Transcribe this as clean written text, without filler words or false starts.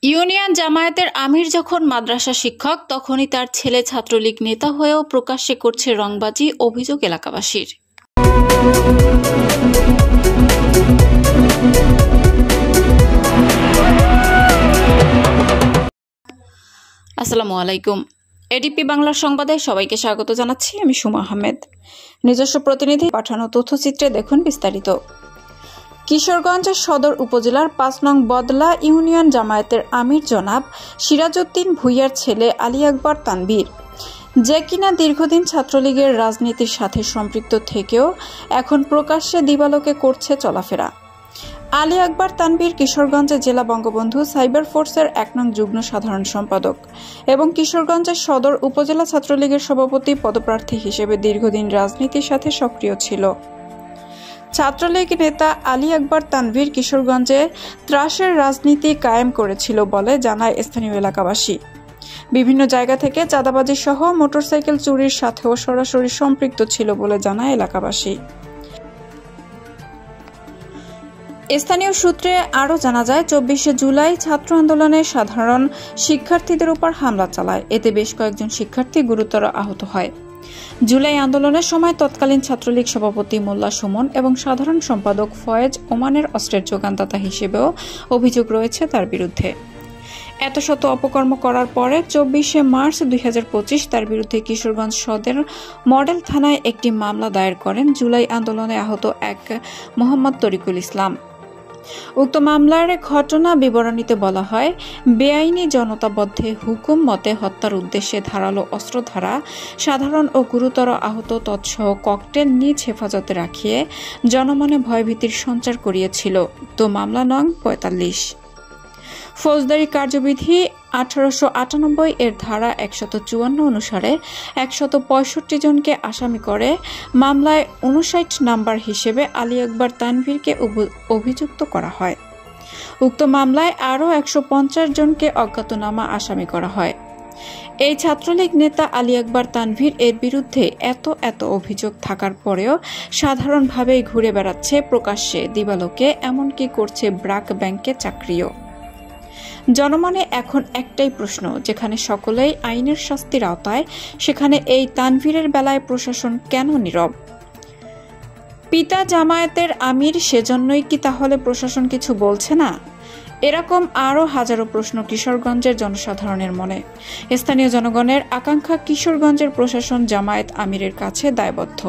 Union জামায়াতের আমির যখন মাদ্রাসা শিক্ষক, তখনই তার ছেলে ছাত্রলীগ নেতা হয়েও প্রকাশ্যে করছে রংবাজি, অভিযোগ এলাকাবাসীর। আসসালামু আলাইকুম। এডিপি বাংলার সংবাদে সবাইকে স্বাগত জানাচ্ছি। আমি সুমা আহমেদ। নিজস্ব প্রতিনিধি পাঠানো তথ্যচিত্রে দেখুন বিস্তারিত। কিশোরগঞ্জের সদর উপজেলার ৫ নং বদলা ইউনিয়ন জামায়াতের আমির জনাব সিরাজউদ্দিন ভূঁইয়ার ছেলে আলী আকবর তানভীর, যে কিনা দীর্ঘদিন ছাত্রলীগের রাজনীতির সাথে সম্পৃক্ত থেকেও এখন প্রকাশ্যে দিবালোকে করছে চলাফেরা। আলী আকবর তানভীর কিশোরগঞ্জে জেলা বঙ্গবন্ধু সাইবার ফোর্সের ১ নং যুগ্ম সাধারণ সম্পাদক এবং কিশোরগঞ্জের সদর উপজেলা ছাত্রলীগের সভাপতি পদপ্রার্থী হিসেবে দীর্ঘদিন রাজনীতির সাথে সক্রিয় ছিল। ছাত্রলীগ নেতা আলী আকবর তানভীর কিশোরগঞ্জে ত্রাসের রাজনীতি কায়েম করেছিল বলে জানায় স্থানীয় এলাকাবাসী। বিভিন্ন জায়গা থেকে চাঁদাবাজি সহ মোটরসাইকেল চুরির সাথেও সরাসরি সম্পৃক্ত ছিল বলে জানায় এলাকাবাসী। স্থানীয় সূত্রে আরও জানা যায়, ২৪শে জুলাই ছাত্র আন্দোলনে সাধারণ শিক্ষার্থীদের উপর হামলা চালায়। এতে বেশ কয়েকজন শিক্ষার্থী গুরুতর আহত হয়। জুলাই আন্দোলনের সময় তৎকালীন ছাত্রলীগ সভাপতি মোল্লা সুমন এবং সাধারণ সম্পাদক ফয়েজ ওমানের অস্ত্রের যোগানদাতা হিসেবেও অভিযোগ রয়েছে তার বিরুদ্ধে। এত শত অপকর্ম করার পরে ২৪শে মার্চ ২০২৫ তার বিরুদ্ধে কিশোরগঞ্জ সদর মডেল থানায় একটি মামলা দায়ের করেন জুলাই আন্দোলনে আহত এক মোহাম্মদ তরিকুল ইসলাম। উক্ত মামলার ঘটনা বিবরণীতে বলা হয়, বেআইনি জনতাবদ্ধে হুকুম মতে হত্যার উদ্দেশ্যে ধারালো অস্ত্র দ্বারা সাধারণ ও গুরুতর আহত তৎসহ ককটেল নিজ হেফাজতে রাখিয়ে জনমনে ভয়ভীতির সঞ্চার করিয়েছিল। উক্ত মামলা নং ৪৫। ফৌজদারি কার্যবিধি ১৮৯৮ এর ধারা ১৫৪ অনুসারে ১৬৫ জনকে আসামি করে মামলায় ৫৯ নাম্বার হিসেবে আলী আকবর তানভীরকে অভিযুক্ত করা হয়। উক্ত মামলায় আরও ১৫০ জনকে অজ্ঞাতনামা আসামি করা হয়। এই ছাত্রলীগ নেতা আলী আকবর তানভীর এর বিরুদ্ধে এত অভিযোগ থাকার পরেও সাধারণভাবেই ঘুরে বেড়াচ্ছে প্রকাশ্যে দিবালোকে, এমনকি করছে ব্র্যাক ব্যাংকে চাকরিও। জনমনে এখন একটাই প্রশ্ন, যেখানে সকলেই আইনের শাস্তির আওতায়, সেখানে এই তানভীরের বেলায় প্রশাসন কেন নীরব? পিতা জামায়াতের আমির, সেজন্যই কি তাহলে প্রশাসন কিছু বলছে না? এরকম আরও হাজারো প্রশ্ন কিশোরগঞ্জের জনসাধারণের মনে। স্থানীয় জনগণের আকাঙ্ক্ষা, কিশোরগঞ্জের প্রশাসন জামায়াত আমিরের কাছে দায়বদ্ধ।